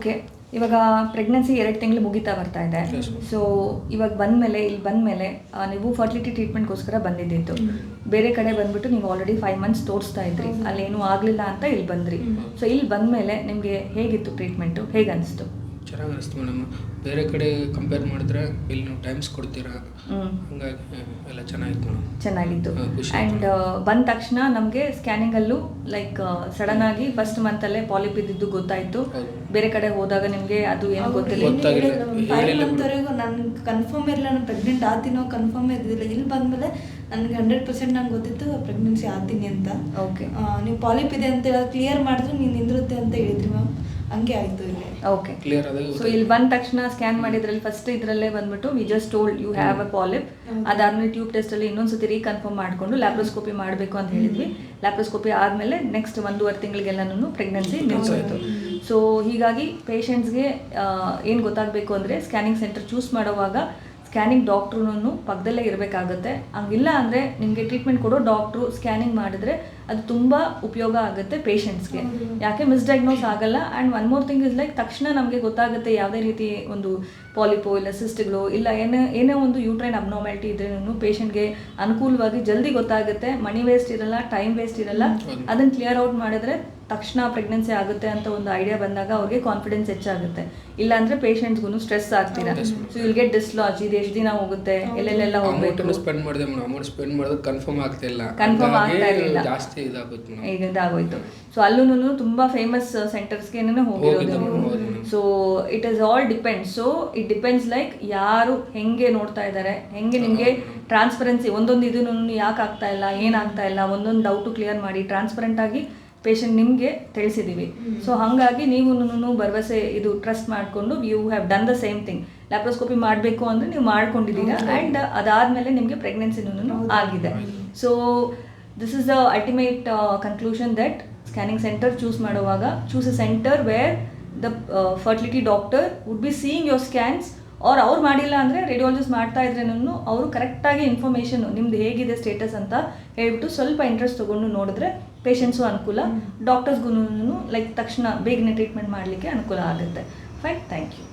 Okay, ಇವಾಗ pregnancy 2 ತಿಂಗಳು ಮುಗಿತಾ ಬರ್ತಾ ಇದೆ. ಸೊ ಇವಾಗ ಇಲ್ಲಿ ಬಂದಮೇಲೆ ನೀವು ಫರ್ಟಿಲಿಟಿ ಟ್ರೀಟ್ಮೆಂಟ್ಗೋಸ್ಕರ ಬಂದಿದ್ದಿತ್ತು. ಬೇರೆ ಕಡೆ ಬಂದ್ಬಿಟ್ಟು ನೀವು ಆಲ್ರೆಡಿ 5 ಮಂತ್ಸ್ ತೋರಿಸ್ತಾ ಇದ್ರಿ, ಅಲ್ಲೇನೂ ಆಗಲಿಲ್ಲ ಅಂತ ಇಲ್ಲಿ ಬಂದ್ರಿ. ಸೊ ಇಲ್ಲಿ ಬಂದಮೇಲೆ ನಿಮಗೆ ಹೇಗಿತ್ತು ಟ್ರೀಟ್ಮೆಂಟು, ಹೇಗೆ ಅನಿಸ್ತು? ಚೆನ್ನಾಗಿ ಅನಿಸ್ತು ಮೇಡಮ್. ಬೇರೆ ಕಡೆ ಕಂಪೇರ್ ಮಾಡಿದ್ರೆ ಇಲ್ಲಿ ನೀವು ಟೈಮ್ಸ್ ಕೊಡ್ತೀರಾ, ಹಂಗಾಗಿ ಎಲ್ಲ ಚೆನ್ನಾಗಿತ್ತು ಮೇಡಮ್. ಚೆನ್ನಾಗಿತ್ತು. ಆ್ಯಂಡ್ ಬಂದ ತಕ್ಷಣ ನಮಗೆ ಸ್ಕ್ಯಾನಿಂಗಲ್ಲೂ ಲೈಕ್ ಸಡನ್ ಆಗಿ ಫಸ್ಟ್ ಮಂತಲ್ಲೇ ಪಾಲಿಪ್ ಇದ್ದಿದ್ದು ಗೊತ್ತಾಯಿತು. ಬೇರೆ ಕಡೆ ಹೋದಾಗ ನಿಮಗೆ ಅದು ಏನು ಗೊತ್ತಿಲ್ಲ. 5 ಮಂತ್ವರೆಗೂ ನನಗೆ ಕನ್ಫರ್ಮ್ ಇರಲಿಲ್ಲ, ನಾನು ಪ್ರೆಗ್ನೆಂಟ್ ಆಗ್ತೀನೋ ಕನ್ಫರ್ಮ್ ಇದ್ದಿಲ್ಲ. ಇಲ್ಲಿ ಬಂದಮೇಲೆ ನನಗೆ 100% ನಂಗೆ ಗೊತ್ತಿತ್ತು ಪ್ರೆಗ್ನೆನ್ಸಿ ಆಗ್ತೀನಿ ಅಂತ. ಓಕೆ, ನೀವು ಪಾಲಿಪ್ ಇದೆ ಅಂತ ಕ್ಲಿಯರ್ ಮಾಡಿದ್ರೆ ನೀನು ನಿಂದಿರುತ್ತೆ ಅಂತ ಹೇಳಿದ್ರಿ ಮ್ಯಾಮ್, ಹಂಗೆ ಆಯಿತು ಇಲ್ಲಿ. ಓಕೆ, ಸೊ ಇಲ್ಲಿ ಬಂದ ತಕ್ಷಣ ಸ್ಕ್ಯಾನ್ ಮಾಡಿದ್ರಲ್ಲಿ ಫಸ್ಟ್ ಇದರಲ್ಲೇ ಬಂದ್ಬಿಟ್ಟು we just told you have a polyp. ಅದಾದ್ಮೇಲೆ ಟ್ಯೂಬ್ ಟೆಸ್ಟಲ್ಲಿ ಇನ್ನೊಂದ್ಸತಿ ರೀಕನ್ಫರ್ಮ್ ಮಾಡಿಕೊಂಡು ಲ್ಯಾಪ್ರೋಸ್ಕೋಪಿ ಮಾಡಬೇಕು ಅಂತ ಹೇಳಿದ್ವಿ. ಲ್ಯಾಪ್ರೋಸ್ಕೋಪಿ ಆದಮೇಲೆ ನೆಕ್ಸ್ಟ್ 1.5 ತಿಂಗಳಿಗೆಲ್ಲನೂ ಪ್ರೆಗ್ನೆನ್ಸಿ ನಿಲ್ಸೋಯ್ತು. ಸೊ ಹೀಗಾಗಿ ಪೇಷಂಟ್ಸ್ಗೆ ಏನು ಗೊತ್ತಾಗಬೇಕು ಅಂದರೆ ಸ್ಕ್ಯಾನಿಂಗ್ ಸೆಂಟರ್ ಚೂಸ್ ಮಾಡುವಾಗ ಸ್ಕ್ಯಾನಿಂಗ್ ಡಾಕ್ಟ್ರೂ ಪಕ್ಕದಲ್ಲೇ ಇರಬೇಕಾಗುತ್ತೆ. ಹಂಗಿಲ್ಲ ಅಂದರೆ ನಿಮಗೆ ಟ್ರೀಟ್ಮೆಂಟ್ ಕೊಡೋ ಡಾಕ್ಟ್ರು ಸ್ಕ್ಯಾನಿಂಗ್ ಮಾಡಿದ್ರೆ ಅದು ತುಂಬ ಉಪಯೋಗ ಆಗುತ್ತೆ ಪೇಷಂಟ್ಸ್ಗೆ. ಯಾಕೆ ಮಿಸ್ಡೈಗ್ನೋಸ್ ಆಗಲ್ಲ. And one more thing is like ತಕ್ಷಣ ನಮಗೆ ಗೊತ್ತಾಗುತ್ತೆ ಯಾವುದೇ ರೀತಿ ಒಂದು ಪಾಲಿಪೋ ಇಲ್ಲ ಸಿಸ್ಟ್ಗಳು ಇಲ್ಲ ಏನೇ ಒಂದು ಯೂಟ್ರೈನ್ ಅಬ್ನಾರ್ಮ್ಯಾಲಿಟಿ ಇದ್ರೂ ಪೇಷಂಟ್ಗೆ ಅನುಕೂಲವಾಗಿ ಜಲ್ದಿ ಗೊತ್ತಾಗುತ್ತೆ. ಮನಿ ವೇಸ್ಟ್ ಇರಲ್ಲ, ಟೈಮ್ ವೇಸ್ಟ್ ಇರಲ್ಲ. ಅದನ್ನು ಕ್ಲಿಯರ್ ಔಟ್ ಮಾಡಿದ್ರೆ ತಕ್ಷಣ ಪ್ರೆಗ್ನೆನ್ಸಿ ಆಗುತ್ತೆ ಅಂತ ಒಂದು ಐಡಿಯಾ ಬಂದಾಗ ಅವ್ರಿಗೆ ಕಾನ್ಫಿಡೆನ್ಸ್ ಹೆಚ್ಚಾಗುತ್ತೆ. ಇಲ್ಲಾಂದ್ರೆ ಪೇಷಂಟ್ಸ್ಗೂ ಸ್ಟ್ರೆಸ್ ಆಗ್ತೀರಾ. So will get discharge. ಇದು ಎಷ್ಟು ದಿನ ಹೋಗುತ್ತೆ, ಎಲ್ಲೆಲ್ಲ ಹೋಗ್ಬೇಕು. ಸ್ಪೆಂಡ್ ಮಾಡಿದೆ ಮೇಡಮ್, ಅಮೌಂಟ್ ಸ್ಪೆಂಡ್ ಮಾಡೋದು ಕನ್ಫರ್ಮ್ ಆಗ್ತಾ ಇರಲಿಲ್ಲ, ಜಾಸ್ತಿ ಇದಾಗುತ್ತೆ ಈಗ ಇದಾಗೋಯ್ತು. ಸೊ ಅಲ್ಲೂ ತುಂಬಾ ಫೇಮಸ್ ಸೆಂಟರ್ಸ್ಗೆ ಹೋಗಿರೋದು ನೀವು. So it is all depend. So it depends like ಯಾರು ಹೆಂಗೆ ನೋಡ್ತಾ ಇದ್ದಾರೆ, ಹೆಂಗೆ ನಿಮಗೆ ಟ್ರಾನ್ಸ್ಪರೆನ್ಸಿ ಒಂದೊಂದು ಇದನ್ನು ಯಾಕೆ ಆಗ್ತಾ ಇಲ್ಲ, ಏನಾಗ್ತಾ ಇಲ್ಲ, ಒಂದೊಂದು ಡೌಟು ಕ್ಲಿಯರ್ ಮಾಡಿ ಟ್ರಾನ್ಸ್ಪರೆಂಟ್ ಆಗಿ ಪೇಷಂಟ್ ನಿಮಗೆ ತಿಳಿಸಿದ್ದೀವಿ. ಸೊ ಹಾಗಾಗಿ ನೀವು ಭರವಸೆ ಇದು ಟ್ರಸ್ಟ್ ಮಾಡಿಕೊಂಡು you have done the same thing. Laparoscopy ಮಾಡಬೇಕು ಅಂದರೆ ನೀವು ಮಾಡ್ಕೊಂಡಿದ್ದೀರಾ. ಆ್ಯಂಡ್ ಅದಾದಮೇಲೆ ನಿಮಗೆ ಪ್ರೆಗ್ನೆನ್ಸಿನೂ ಆಗಿದೆ. So this is the ultimate conclusion that scanning centre choose ಮಾಡುವಾಗ choose a centre where the fertility doctor would be seeing your scans. ಅವ್ರು ಮಾಡಿಲ್ಲ ಅಂದರೆ ರೇಡಿಯಾಲಜಿಸ್ಟ್ ಮಾಡ್ತಾ ಇದ್ರೇನು ಅವರು ಕರೆಕ್ಟಾಗಿ ಇನ್ಫಾರ್ಮೇಷನ್ ನಿಮ್ದು ಹೇಗಿದೆ ಸ್ಟೇಟಸ್ ಅಂತ ಹೇಳ್ಬಿಟ್ಟು ಸ್ವಲ್ಪ ಇಂಟ್ರೆಸ್ಟ್ ತೊಗೊಂಡು ನೋಡಿದ್ರೆ ಪೇಷಂಟ್ಸು ಅನುಕೂಲ, ಡಾಕ್ಟರ್ಸ್ಗೂ ಲೈಕ್ ತಕ್ಷಣ ಬೇಗನೆ ಟ್ರೀಟ್ಮೆಂಟ್ ಮಾಡಲಿಕ್ಕೆ ಅನುಕೂಲ ಆಗುತ್ತೆ. Fine, thank you.